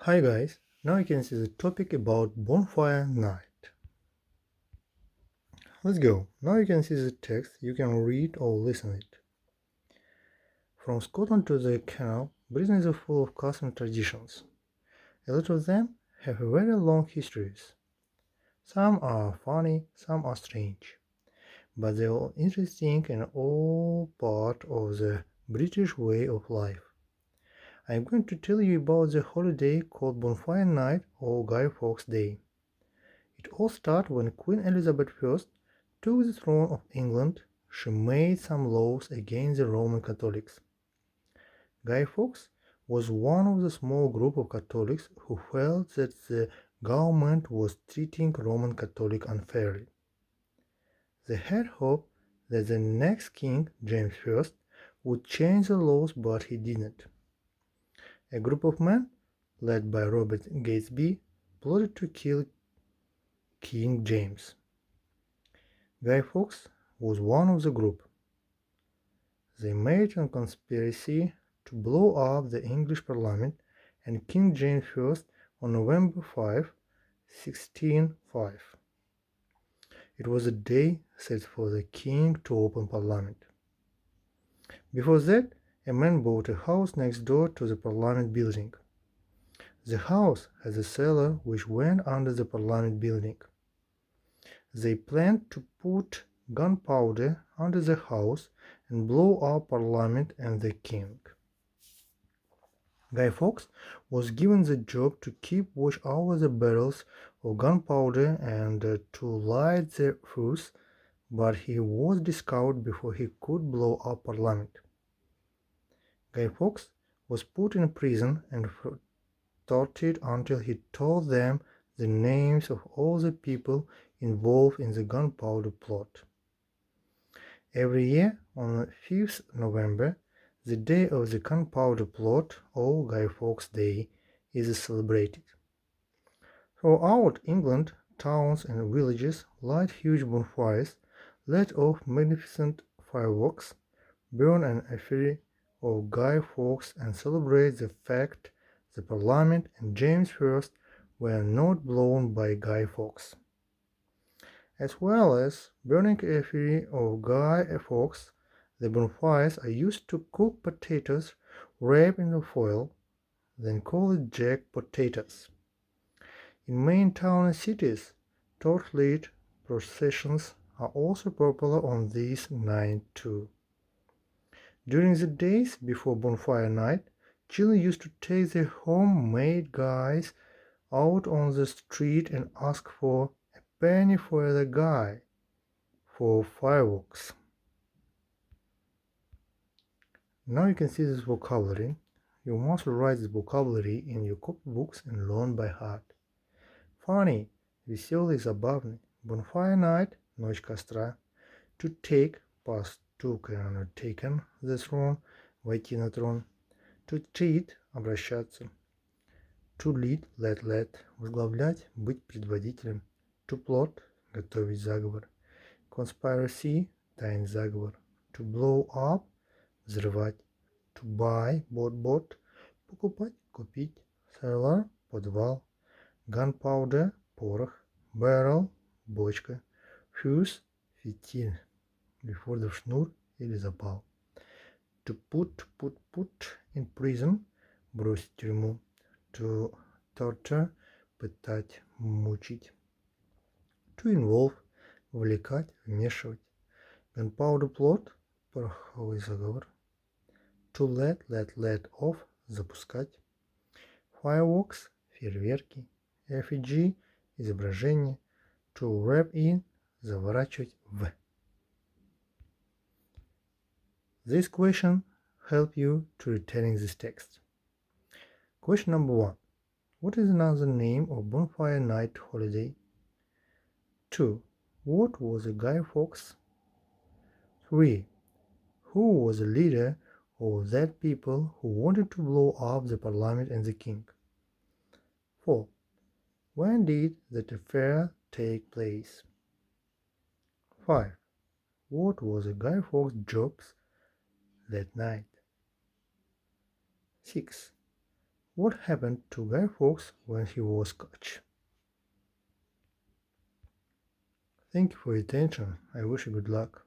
Hi guys, now you can see the topic about Bonfire Night. Let's go. Now you can see the text, you can read or listen it. From Scotland to the Canal, Britain is full of customs and traditions. A lot of them have very long histories. Some are funny, some are strange. But they're all interesting and all part of the British way of life. I'm going to tell you about the holiday called Bonfire Night or Guy Fawkes Day. It all started when Queen Elizabeth I took the throne of England. She made some laws against the Roman Catholics. Guy Fawkes was one of the small group of Catholics who felt that the government was treating Roman Catholics unfairly. They had hope that the next king, James I, would change the laws, but he didn't. A group of men, led by Robert Gatesby, plotted to kill King James. Guy Fawkes was one of the group. They made a conspiracy to blow up the English Parliament and King James I on November 5, 1605. It was a day set for the king to open Parliament. Before that, a man bought a house next door to the Parliament building. The house has a cellar which went under the Parliament building. They planned to put gunpowder under the house and blow up Parliament and the king. Guy Fawkes was given the job to keep watch over the barrels of gunpowder and to light the fuse, but he was discovered before he could blow up Parliament. Guy Fawkes was put in prison and tortured until he told them the names of all the people involved in the gunpowder plot. Every year on 5th November, the day of the gunpowder plot, or Guy Fawkes Day, is celebrated. Throughout England, towns and villages light huge bonfires, let off magnificent fireworks, burn an effigy of Guy Fawkes and celebrate the fact the Parliament and James I were not blown by Guy Fawkes. As well as burning effigy of Guy Fawkes, the bonfires are used to cook potatoes wrapped in foil, then called jack potatoes. In main town and cities, torchlight processions are also popular on this night too. During the days before Bonfire Night, children used to take their homemade guys out on the street and ask for a penny for the guy for fireworks. Now you can see this vocabulary. You must write this vocabulary in your copybooks and learn by heart. Funny, веселый, забавный. Bonfire night, ночь костра. To take, past took and taken the throne, войти на трон. To treat, обращаться. To lead, let, возглавлять, быть предводителем. To plot, готовить заговор. Conspiracy, тайный заговор. To blow up, взрывать. To buy, бот, покупать, купить. Cellar, подвал. Gunpowder, порох. Barrel, бочка. Fuse, фитиль. Before the шнур или запал. To put in prison, бросить в тюрьму. To torture, пытать, мучить. To involve, вовлекать, вмешивать. Gunpowder plot, пороховой заговор. To let off, запускать. Fireworks, фейерверки. Effigy, изображение. To wrap in, заворачивать в. This question help you to retaining this text. Question number 1. What is another name of Bonfire Night holiday? 2. What was a Guy Fawkes? 3. Who was the leader of that people who wanted to blow up the Parliament and the King? 4. When did that affair take place? 5. What was a Guy Fawkes' jobs that night? 6. What happened to Guy Fawkes when he was Scotch? Thank you for your attention. I wish you good luck.